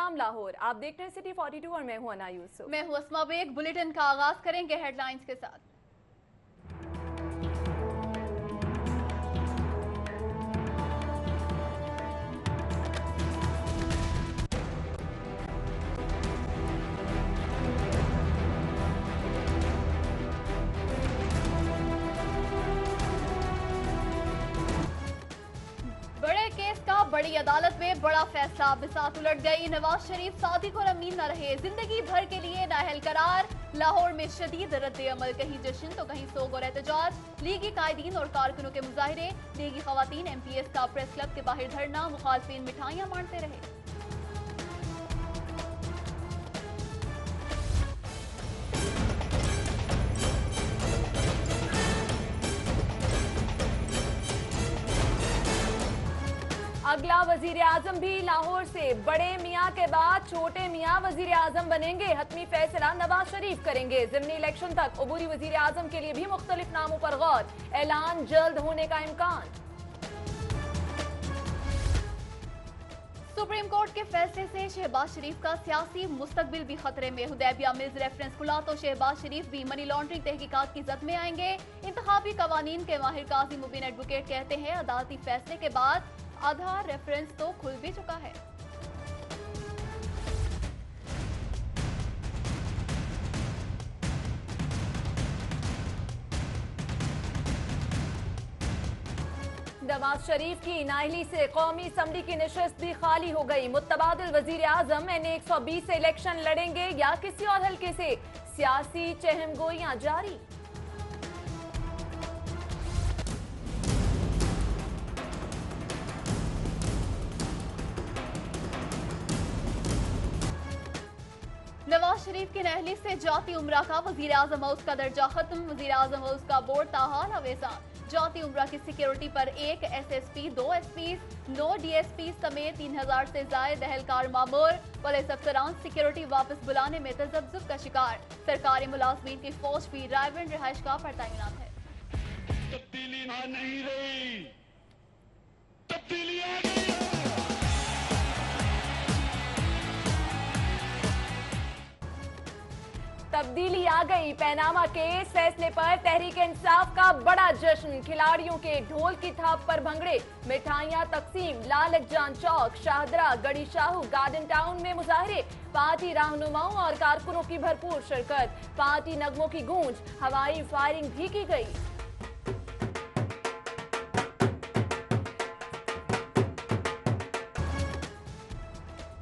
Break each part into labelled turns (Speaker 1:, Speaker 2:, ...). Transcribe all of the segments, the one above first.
Speaker 1: अस्सलाम लाहौर। आप देख रहे हैं सिटी 42 और मैं हूं अना यूसुफ।
Speaker 2: मैं हूं अस्मा बेग। बुलेटिन का आगाज करेंगे हेडलाइंस के साथ। बड़े केस का बड़ी अदालत में बड़ा फैसला, बिसात उलट गई। नवाज शरीफ सादिक और अमीन न रहे, जिंदगी भर के लिए नाअहल करार। लाहौर में शदीद रद्द अमल, कहीं जश्न तो कहीं सोग और एहतजाज। लीगी कायदीन और कारकुनों के मुजाहरे, लीगी खवातीन MPS का प्रेस क्लब के बाहर धरना, मुखालफिन मिठाइयां बांटते रहे।
Speaker 1: अगला वजीर आजम भी लाहौर से, बड़े मियाँ के बाद छोटे मियाँ वजीर आजम बनेंगे। हतमी फैसला नवाज शरीफ करेंगे। जिमनी इलेक्शन तक अबूरी वजीर आजम के लिए भी मुख्तलिफ नामों पर गौर, ऐलान जल्द होने का इम्कान।
Speaker 2: सुप्रीम कोर्ट के फैसले से शहबाज शरीफ का सियासी मुस्तकबिल भी खतरे में। हुदैबिया मिल्स रेफरेंस खुला तो शहबाज शरीफ भी मनी लॉन्ड्रिंग तहकीकात की जद में आएंगे। इंतखाबी कवानीन के माहिर काजी मुबीन एडवोकेट कहते हैं, अदालती फैसले के बाद आधा रेफरेंस तो खुल भी चुका है।
Speaker 1: नवाज शरीफ की नाअहली से कौमी असम्बली की नशस्त भी खाली हो गई। मुतबादिल वजीर आजम NA-120 से इलेक्शन लड़ेंगे या किसी और हल्के से, सियासी चहमगोइयां जारी।
Speaker 2: नवाज शरीफ की नाअहली से जाती उम्रा का वजीर आजम हाउस का दर्जा खत्म। वजीर आजम हाउस का बोर्ड ताहाल अवेजा। जाती उम्रा की सिक्योरिटी पर 1 SSP, 2 SPs, 9 DSP समेत 3000 से जायद एहलकार मामूर। पुलिस अफसरान सिक्योरिटी वापस बुलाने में तजब्जुब का शिकार। सरकारी मुलाजमीन की फौज भी रायविंड रिहाइश का पर तैनात है।
Speaker 3: तब्दीली नहीं रही, तब्दीली आ गई है।
Speaker 1: तब्दीली आ गई। पैनामा केस फैसले पर तहरीक इंसाफ का बड़ा जश्न। खिलाड़ियों के ढोल की थाप पर भंगड़े, मिठाइयां तकसीम। लालक जान चौक, शाहदरा, गड़ी शाहू, गार्डन टाउन में मुजाहरे। पार्टी रहनुमाओं और कारकुनों की भरपूर शिरकत। पार्टी नगमों की गूंज, हवाई फायरिंग भी की गई।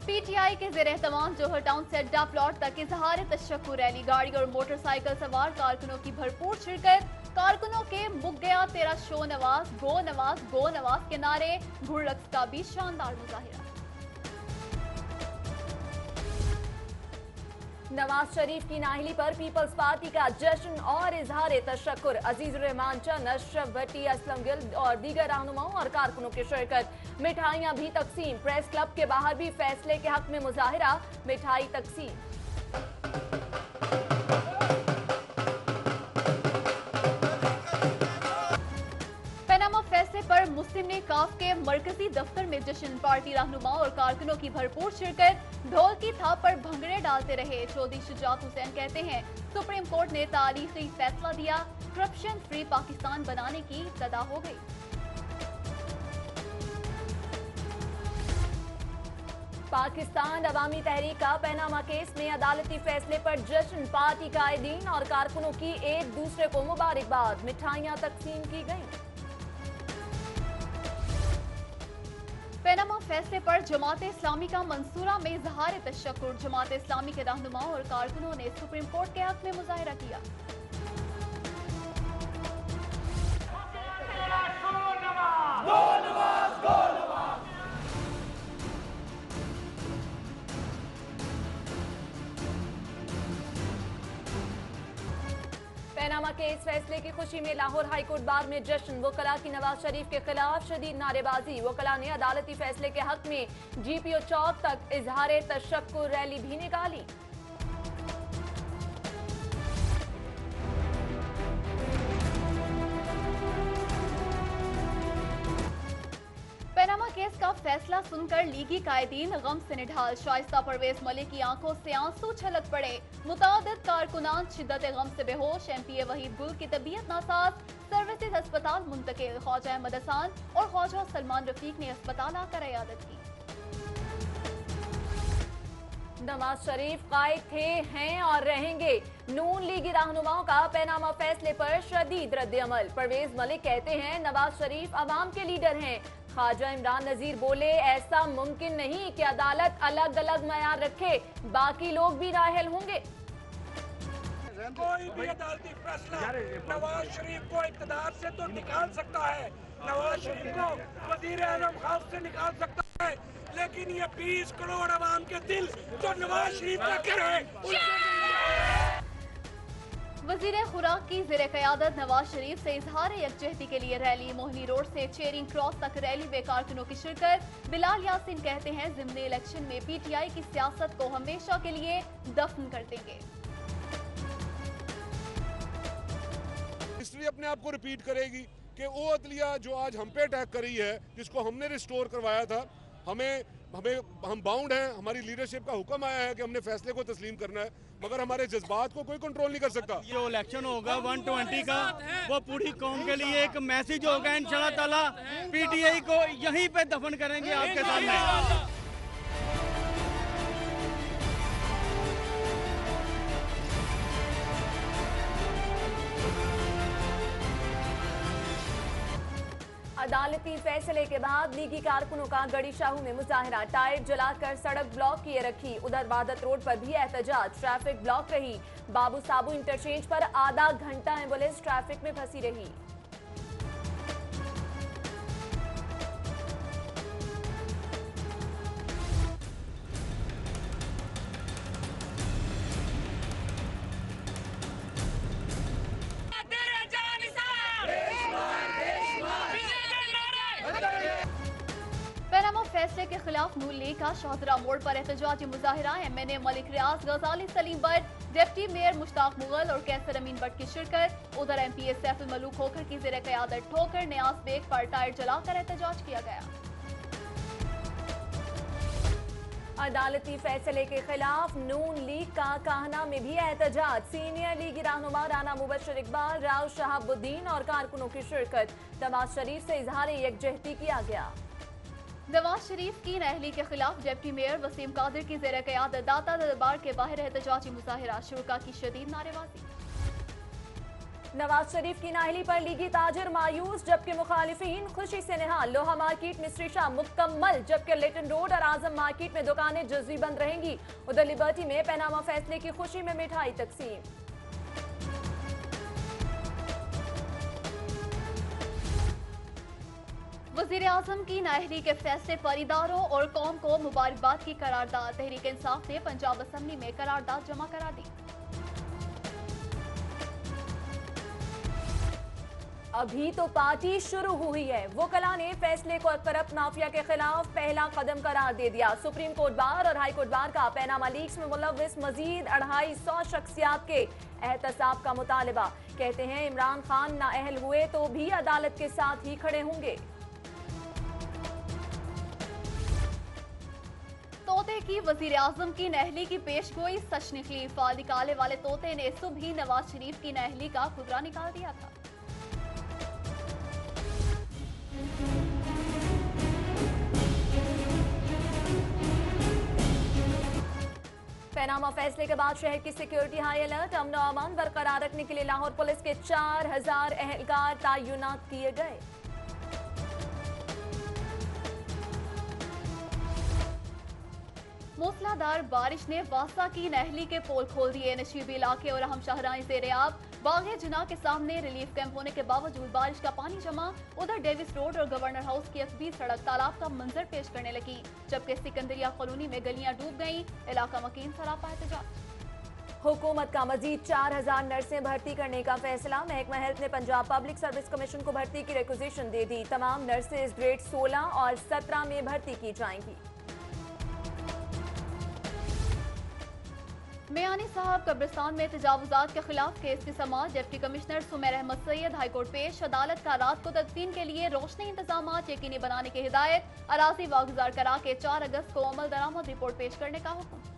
Speaker 2: PTI के ज़ेर एहतमाम जोहर टाउन से अड्डा प्लॉट तक इजहार तशक्कुर रैली, गाड़ी और मोटरसाइकिल सवार कारकुनों की भरपूर शिरकत। कारकुनों के मुक गया तेरा शो नवाज, गो नवाज, गो नवाज के नारे। घुड़रक्स का भी शानदार मुजाहिरा।
Speaker 1: नवाज शरीफ की नाअहली पर पीपल्स पार्टी का जश्न और इजहार तशक्कुर। अजीजुर रहमान चंद, अशरफ भट्टी, असलम गिल और दीगर रहनुमाओं और कारकुनों की शिरकत। मिठाइयां भी तकसीम। प्रेस क्लब के बाहर भी फैसले के हक में मुजाहिरा, मिठाई तकसीम।
Speaker 2: पैनामा फैसले पर मुस्लिम लीग काफ के मरकजी दफ्तर में जश्न। पार्टी रहनुमाओं और कारकुनों की भरपूर शिरकत। ढोल की थाप पर भंगड़े डालते रहे। चौधरी शुजात हुसैन कहते हैं, सुप्रीम कोर्ट ने तारीखी फैसला दिया, करप्शन फ्री पाकिस्तान बनाने की इब्तिदा हो गई।
Speaker 1: पाकिस्तान अवामी तहरीक का पैनामा केस में अदालती फैसले पर जश्न। पार्टी कायदीन और कारकुनों की एक दूसरे को मुबारकबाद, मिठाइयां तकसीम की गई।
Speaker 2: पैनामा फैसले पर जमात इस्लामी का मंसूरा में इजहार तशक्कुर। जमात इस्लामी के रहनुमाओं और कारकुनों ने सुप्रीम कोर्ट के हक में मुजाहिरा किया।
Speaker 1: पैनामा केस फैसले की खुशी में लाहौर हाईकोर्ट बार में जश्न। वकला की नवाज शरीफ के खिलाफ शदीद नारेबाजी। वकला ने अदालती फैसले के हक में GPO चौक तक इजहार तशक्कुर रैली भी निकाली।
Speaker 2: पैनामा केस का फैसला सुनकर लीगी कायदीन गम से निढाल। शाइस्ता परवेज मलिक की आंखों से आंसू छलक पड़े। मुतादिद कारकुनान शिद्दत गम से बेहोश। एमपीए वहीद गुल की तबीयत नासाज, सर्विसेज अस्पताल मुंतकिल। ख्वाजा अहमद हसन और ख्वाजा सलमान रफीक ने अस्पताल आकर इयादत की।
Speaker 1: नवाज शरीफ कायद थे, हैं और रहेंगे। नून लीगी रहनुमाओं का पैनामा फैसले पर शदीद रद्द-ए-अमल। परवेज मलिक कहते हैं नवाज शरीफ अवाम के लीडर हैं। ख्वाजा इमरान नजीर बोले ऐसा मुमकिन नहीं कि अदालत अलग अलग मयार रखे, बाकी लोग भी नाअहल होंगे।
Speaker 4: कोई भी अदालती फैसला नवाज शरीफ को इक़्तिदार से तो निकाल सकता है, नवाज शरीफ को वजीर आज़म खास से निकाल सकता है, लेकिन ये 20 करोड़ अवाम के दिल तो नवाज शरीफ का क्या है।
Speaker 2: वजीर खुराक की ज़ेरे क़यादत नवाज शरीफ से इजहार यकजहती के लिए रैली। मोहनी रोड से चेरिंग क्रॉस तक रैली में कारकुनों की शिरकत। बिलाल यासीन कहते हैं ज़िम्नी इलेक्शन में पीटीआई की सियासत को हमेशा के लिए दफन कर देंगे।
Speaker 5: हिस्ट्री अपने आप को रिपीट करेगी कि वो अदलिया जो आज हम पे अटैक कर रही है, जिसको हमने रिस्टोर करवाया था, हम बाउंड हैं। हमारी लीडरशिप का हुक्म आया है कि हमने फैसले को तस्लीम करना है, मगर हमारे जज्बात को कोई कंट्रोल नहीं कर सकता।
Speaker 6: ये इलेक्शन होगा 120 का, वो पूरी कौम के लिए एक मैसेज होगा। इंशाल्लाह ताला पीटीआई को यहीं पे दफन करेंगे आपके सामने।
Speaker 1: अदालती फैसले के बाद लीगी कारकुनों का गड़ी शाहू में मुजाहरा। टायर जलाकर सड़क ब्लॉक किए रखी। उधर वादत रोड पर भी एहतजाज, ट्रैफिक ब्लॉक रही। बाबू साबू इंटरचेंज पर आधा घंटा एम्बुलेंस ट्रैफिक में फंसी रही।
Speaker 2: पैनामा फैसले के खिलाफ नून लीग का शाहदरा मोड़ पर एहतजाजी मुजाहिरा। एमएनए मलिक रियाज, गजाली सलीम भट्ट, डिप्टी मेयर मुश्ताक मुगल और कैसर अमीन भट्ट की शिरकत। उधर एमपीए सैफुल मलूक खोखर की ज़ेरे क़यादत ठोकर न्याज बेग पर टायर जलाकर एहतजाज किया गया।
Speaker 1: अदालती फैसले के खिलाफ नून लीग का काहना में भी एहतजाज। सीनियर लीगी रहनुमा राना मुबशर इकबाल, राव शहाबुद्दीन और कारकुनों की शिरकत। नवाज शरीफ से इजहार यकजहती किया गया।
Speaker 2: नवाज शरीफ की नाअहली के खिलाफ डिप्टी मेयर वसीम कादिर की ज़ेरे क़यादत दाता दरबार के बाहर एहतजाजी मुजाहिरा। शुरा की शदीद नारेबाजी।
Speaker 1: नवाज शरीफ की नाअहली पर लीगी ताजिर मायूस, जबकि मुखालिफिन खुशी से निहाल। लोहा मार्केट में स्ट्रीशा मुकम्मल, जबकि लिटन रोड और आजम मार्केट में दुकानें जज़वी बंद रहेंगी। उधर लिबर्टी में पैनामा फैसले की खुशी में मिठाई तकसीम।
Speaker 2: वज़ीर आज़म की नाअहली के फैसले पर इदारों और कौम को मुबारकबाद की करारदाद। तहरीक इंसाफ ने पंजाब असम्बली में करारदाद जमा करा दी।
Speaker 1: अभी तो पार्टी शुरू हुई है। वकला ने फैसले को करप्ट माफिया के खिलाफ पहला कदम करार दे दिया। सुप्रीम कोर्ट बार और हाई कोर्ट बार का पैनामा लीक्स में मुलव्विस मजीद 250 शख्सियात के एहतसाब का मुतालबा। कहते हैं इमरान खान नाअहल हुए तो भी अदालत के साथ ही खड़े होंगे।
Speaker 2: तोते की वजीर आजम की नाअहली की पेशगोई सच निकली। फाल निकाले वाले तोते ने सुबह ही नवाज शरीफ की नाअहली का खुदरा निकाल दिया था।
Speaker 1: पैनामा फैसले के बाद शहर की सिक्योरिटी हाई अलर्ट। अमन और अमान बरकरार रखने के लिए लाहौर पुलिस के 4000 एहलकार तैनात किए गए।
Speaker 2: मूसलाधार बारिश ने वासा की नाअहली के पोल खोल दिए। नशीबी इलाके और अहम शाहराएं ज़ेर-ए-आब। बाग़े जिना के सामने रिलीफ कैंप होने के बावजूद बारिश का पानी जमा। उधर डेविस रोड और गवर्नर हाउस की FB सड़क तालाब का मंजर पेश करने लगी, जबकि सिकंदरिया कॉलोनी में गलियां डूब गईं। इलाका मकीन सरापा एहतजाज।
Speaker 1: हुकूमत का मजीद 4000 नर्सें भर्ती करने का फैसला। महकमा हेल्थ ने पंजाब पब्लिक सर्विस कमीशन को भर्ती की रिक्वेजिशन दे दी। तमाम नर्सेज ग्रेड 16 और 17 में भर्ती की जाएंगी।
Speaker 2: मियानी साहब कब्रिस्तान में तजावुजात के खिलाफ केस की समाअत। Deputy commissioner Sumer Ahmed Syed high court पेश। अदालत का रात को तदफीन के लिए रोशनी इंतजाम यकीनी बनाने की हिदायत। अराजी वागुजार करा के 4 अगस्त को अमल दरामद रिपोर्ट पेश करने का हुक्म।